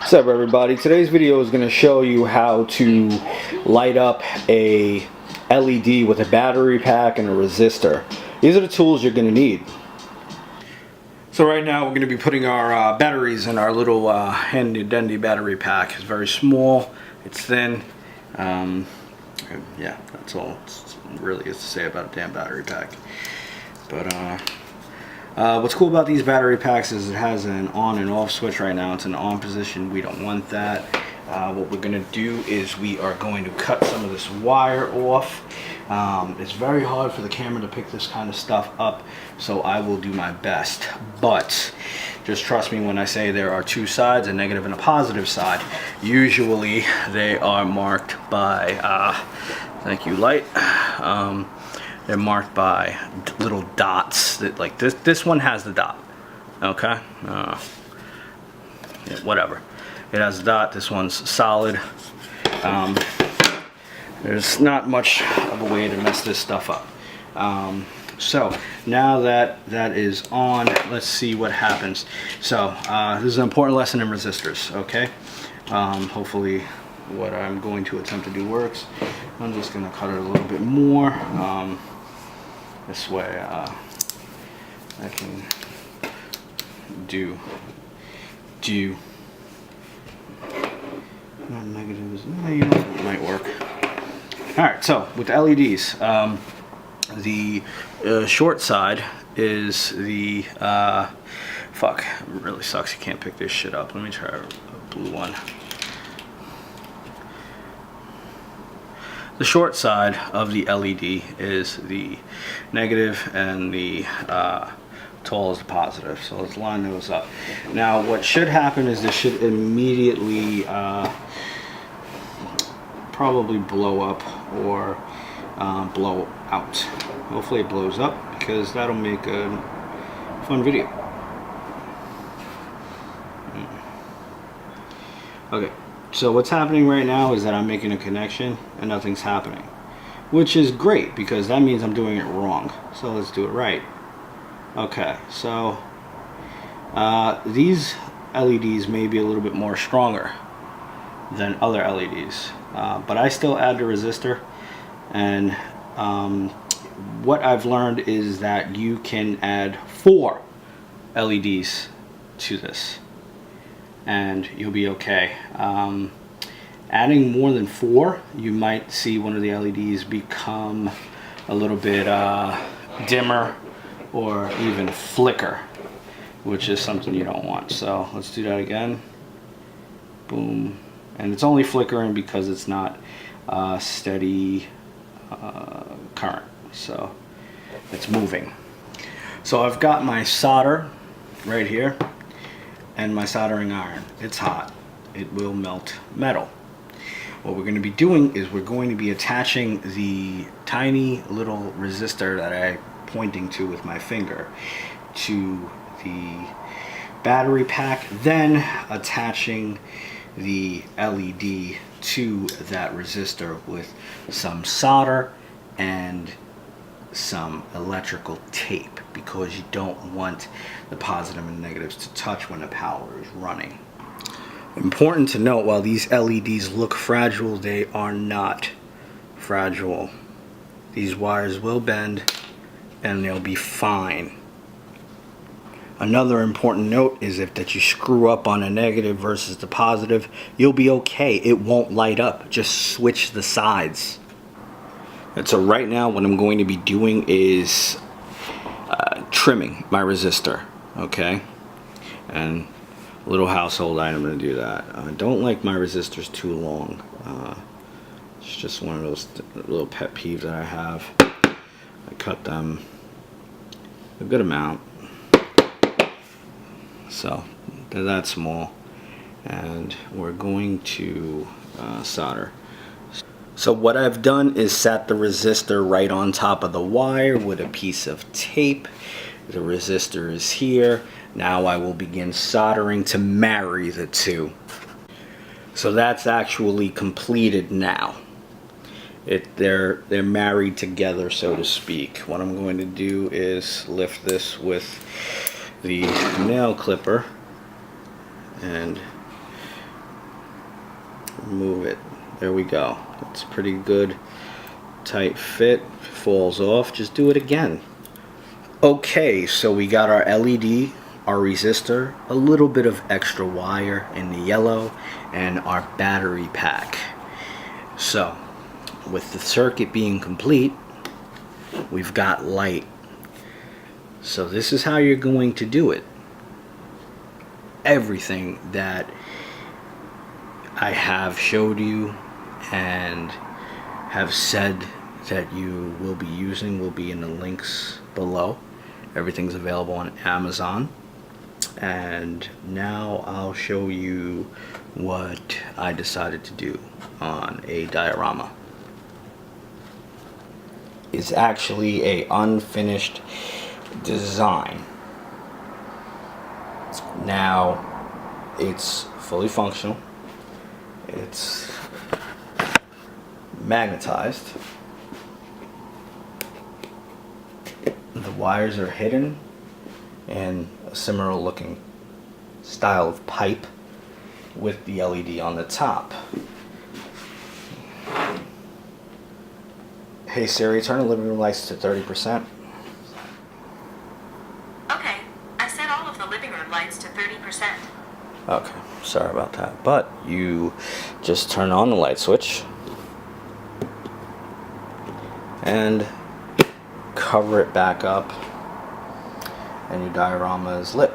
What's up, everybody? Today's video is going to show you how to light up a LED with a battery pack and a resistor. These are the tools you're going to need. So right now we're going to be putting our batteries in our little handy dandy battery pack. It's very small, it's thin. Yeah, that's all it's really is to say about a damn battery pack. But what's cool about these battery packs is it has an on and off switch. Right now it's in the on position. We don't want that. What we're going to do is we are going to cut some of this wire off. It's very hard for the camera to pick this kind of stuff up, so I will do my best. But just trust me when I say there are two sides, a negative and a positive side. Usually they are marked by, thank you light, they're marked by little dots that, like this one has the dot, okay? Yeah, whatever. It has a dot. This one's solid. There's not much of a way to mess this stuff up. So now that that is on, let's see what happens. So this is an important lesson in resistors, okay? Hopefully what I'm going to attempt to do works. I'm just going to cut it a little bit more. This way I can do not negatives. You know, it might work. Alright, so with the LEDs, the short side is the fuck, it really sucks you can't pick this shit up. Let me try a blue one. The short side of the LED is the negative, and the tall is the positive. So let's line those up. Now what should happen is this should immediately probably blow up or blow out. Hopefully it blows up, because that'll make a fun video. Okay. So what's happening right now is that I'm making a connection and nothing's happening, which is great because that means I'm doing it wrong. So let's do it right. Okay, so these LEDs may be a little bit more stronger than other LEDs, but I still add the resistor, and what I've learned is that you can add 4 LEDs to this and you'll be okay. Adding more than 4, you might see one of the LEDs become a little bit dimmer or even flicker, which is something you don't want. So let's do that again. Boom. And it's only flickering because it's not steady current, so it's moving. So I've got my solder right here and my soldering iron. It's hot. It will melt metal. What we're going to be doing is we're going to be attaching the tiny little resistor that I'm pointing to with my finger to the battery pack, then attaching the LED to that resistor with some solder and some electrical tape, because you don't want the positive and negatives to touch when the power is running. Important to note, while these LEDs look fragile, they are not fragile. These wires will bend and they'll be fine. Another important note is that you screw up on a negative versus the positive, you'll be okay. It won't light up. Just switch the sides. And so right now what I'm going to be doing is trimming my resistor, okay? And a little household item, I'm going to do that. I don't like my resistors too long. It's just one of those little pet peeves that I have. I cut them a good amount. So they're that small, and we're going to solder. So what I've done is sat the resistor right on top of the wire with a piece of tape. The resistor is here. Now I will begin soldering to marry the two. So that's actually completed now. They're married together, so to speak. What I'm going to do is lift this with the nail clipper and remove it. There we go. It's a pretty good tight fit. Falls off, just do it again. Okay, so we got our LED, our resistor, a little bit of extra wire in the yellow, and our battery pack. So with the circuit being complete, we've got light. So this is how you're going to do it. Everything that I have showed you and have said that you will be using will be in the links below. Everything's available on Amazon. And now I'll show you what I decided to do on a diorama. It's actually a unfinished design. Now it's fully functional. It's magnetized. The wires are hidden in a similar looking style of pipe with the LED on the top. Hey Siri, turn the living room lights to 30%. Okay, I set all of the living room lights to 30%. Okay, sorry about that. But you just turn on the light switch and cover it back up, and your diorama is lit.